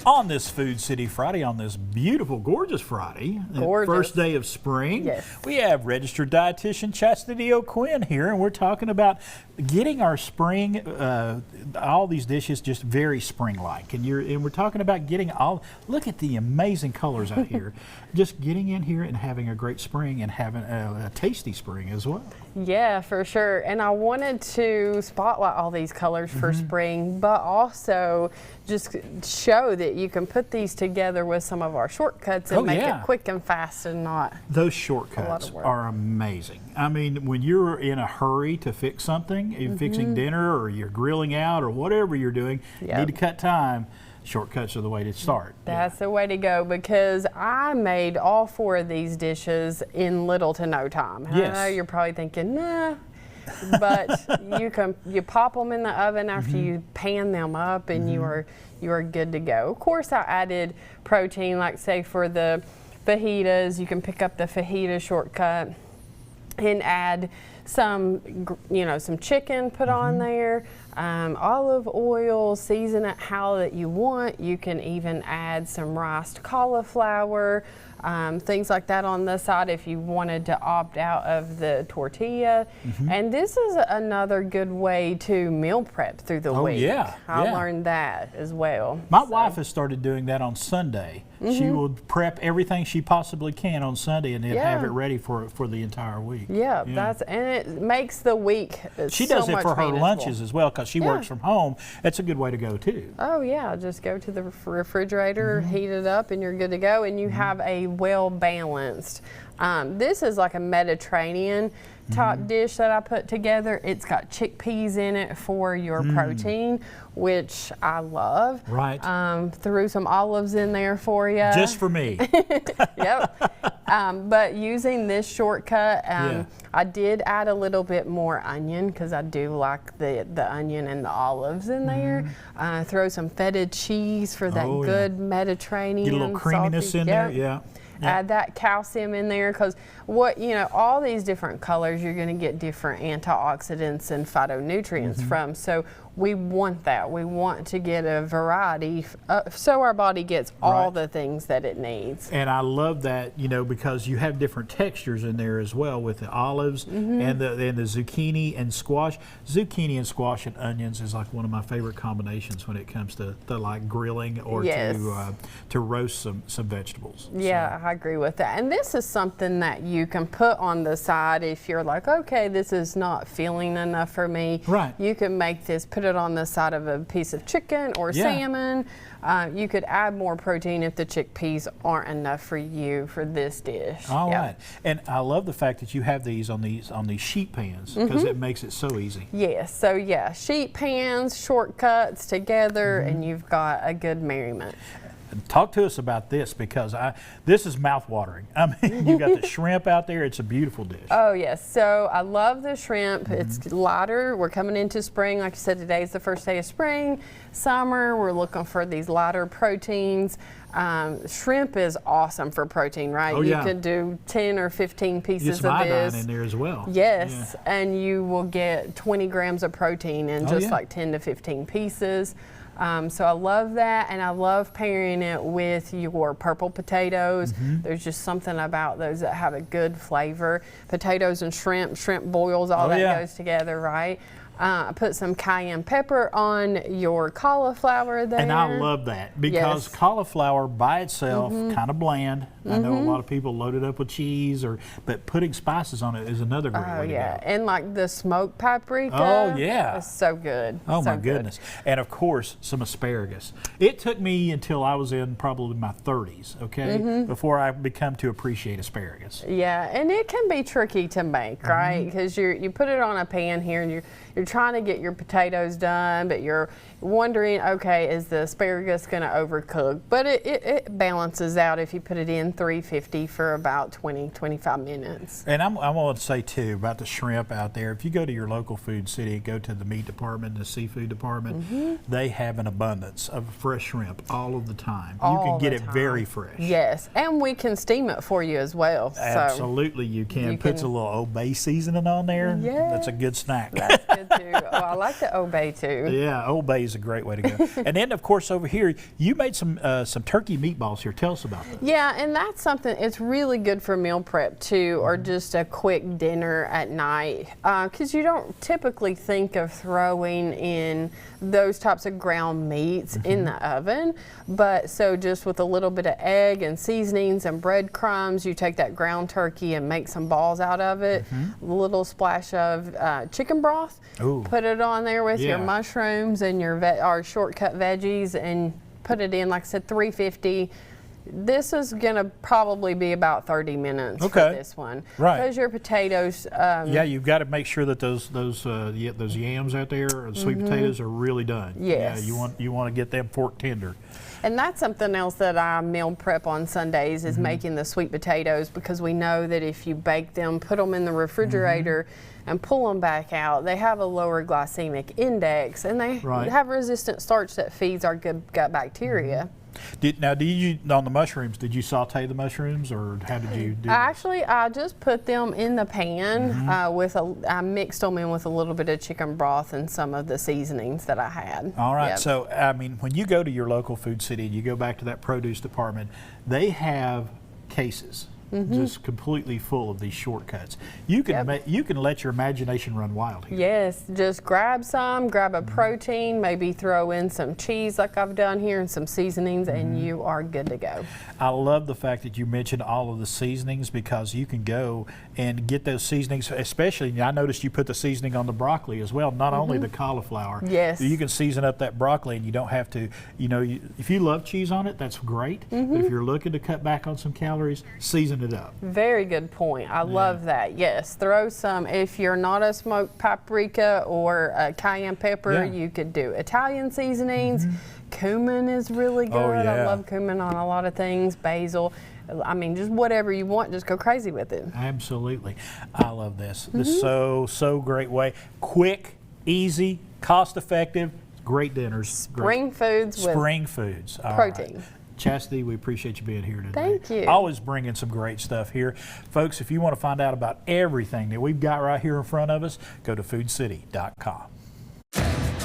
On this Food City Friday, on this beautiful, gorgeous Friday, the first day of spring, we have registered dietitian Chastity O'Quinn here, and we're talking about getting our spring, all these dishes just very spring-like. And we're talking about getting look at the amazing colors out here. Just getting in here and having a great spring and having a tasty spring as well. Yeah, for sure. And I wanted to spotlight all these colors for spring, but also just show that you can put these together with some of our shortcuts and make it quick and fast and not those shortcuts are amazing. I mean, when you're in a hurry to fix something, you're fixing dinner or you're grilling out or whatever you're doing, you need to cut time. Shortcuts are the way to start. That's the way to go, because I made all 4 of these dishes in little to no time. I know you're probably thinking, nah, but you pop them in the oven after you pan them up, and you are good to go. Of course, I added protein, like say for the fajitas, you can pick up the fajita shortcut and add some chicken put on there, olive oil, season it how that you want. You can even add some riced cauliflower, things like that on the side if you wanted to opt out of the tortilla. And this is another good way to meal prep through the week. I learned that as well. My wife has started doing that on Sunday. She will prep everything she possibly can on Sunday and then have it ready for the entire week. And it makes the week She does it for her lunches as well, because she works from home. That's a good way to go too. Oh yeah, just go to the refrigerator, heat it up, and you're good to go, and you have a well balanced. This is like a Mediterranean type dish that I put together. It's got chickpeas in it for your protein, which I love. Threw some olives in there for you. Just for me. But using this shortcut, I did add a little bit more onion, because I do like the onion and the olives in there. Throw some feta cheese for that good Mediterranean. Get a little creaminess in there, Add that calcium in there, because all these different colors, you're going to get different antioxidants and phytonutrients from. So we want that. We want to get a variety so our body gets all the things that it needs. And I love that, because you have different textures in there as well with the olives and the zucchini and squash. Zucchini and squash and onions is like one of my favorite combinations when it comes to like grilling or to roast some vegetables. I agree with that. And this is something that you can put on the side if you're like, okay, this is not filling enough for me. You can make this, put it on the side of a piece of chicken or salmon. You could add more protein if the chickpeas aren't enough for you for this dish. All right. And I love the fact that you have these on these sheet pans, because it makes it so easy. So sheet pans, shortcuts together, and you've got a good merriment. Talk to us about this, because this is mouth-watering. I mean, you got the shrimp out there. It's a beautiful dish. Oh, yes. So I love the shrimp. It's lighter. We're coming into spring. Like you said, today is the first day of spring. Summer, we're looking for these lighter proteins. Shrimp is awesome for protein, right? You can do 10 or 15 pieces of this. In there as well. And you will get 20 grams of protein in just like 10 to 15 pieces. So I love that, and I love pairing it with your purple potatoes. There's just something about those that have a good flavor. Potatoes and shrimp boils, all that goes together, right? I put some cayenne pepper on your cauliflower there. And I love that, because cauliflower by itself, kind of bland. I know a lot of people load it up with cheese, but putting spices on it is another great way to go. And like the smoked paprika. It's so good. Oh my goodness. And of course, some asparagus. It took me until I was in probably my 30s, before I become to appreciate asparagus. And it can be tricky to make, right? Because you put it on a pan here, and you're trying to get your potatoes done, but you're wondering, okay, is the asparagus going to overcook? But it balances out if you put it in 350 for about 20-25 minutes. And I want to say too about the shrimp out there. If you go to your local Food City, go to the meat department, the seafood department, they have an abundance of fresh shrimp all of the time. You can get it very fresh. Yes, and we can steam it for you as well. Absolutely, you can. Puts a little Old Bay seasoning on there. That's a good snack. That's good too. Oh, I like the Old Bay too. Yeah, Old Bay is a great way to go. And then, of course, over here, you made some turkey meatballs here. Tell us about that. Yeah, and that's something, it's really good for meal prep too, or just a quick dinner at night. Because you don't typically think of throwing in those types of ground meats in the oven. But so just with a little bit of egg and seasonings and breadcrumbs, you take that ground turkey and make some balls out of it. A little splash of chicken broth. Ooh. Put it on there with your mushrooms and your shortcut veggies, and put it in, like I said, 350. This is going to probably be about 30 minutes for this one. Right. Because your potatoes. Yeah, you've got to make sure that those yams out there, or the sweet potatoes, are really done. Yes. Yeah, you want to get them fork tender. And that's something else that I meal prep on Sundays is making the sweet potatoes, because we know that if you bake them, put them in the refrigerator, and pull them back out, they have a lower glycemic index, and they have resistant starch that feeds our good gut bacteria. Now, on the mushrooms, did you saute the mushrooms, or how did you do Actually, I just put them in the pan I mixed them in with a little bit of chicken broth and some of the seasonings that I had. All right. So, I mean, when you go to your local Food City and you go back to that produce department, they have cases just completely full of these shortcuts. You can you can let your imagination run wild here. Yes, just grab a protein, maybe throw in some cheese like I've done here and some seasonings, and you are good to go. I love the fact that you mentioned all of the seasonings, because you can go and get those seasonings, especially, I noticed you put the seasoning on the broccoli as well, not only the cauliflower. Yes. You can season up that broccoli, and you don't have to, if you love cheese on it, that's great. But if you're looking to cut back on some calories, season it up. Very good point. I love that. Yes, throw some, if you're not a smoked paprika or a cayenne pepper, you could do Italian seasonings. Cumin is really good. I love cumin on a lot of things. Basil. I mean, just whatever you want, just go crazy with it. Absolutely. I love this. This is so great way. Quick, easy, cost effective, great dinners. Spring foods with protein. Right. Chastity, we appreciate you being here today. Thank you. Always bringing some great stuff here. Folks, if you want to find out about everything that we've got right here in front of us, go to foodcity.com.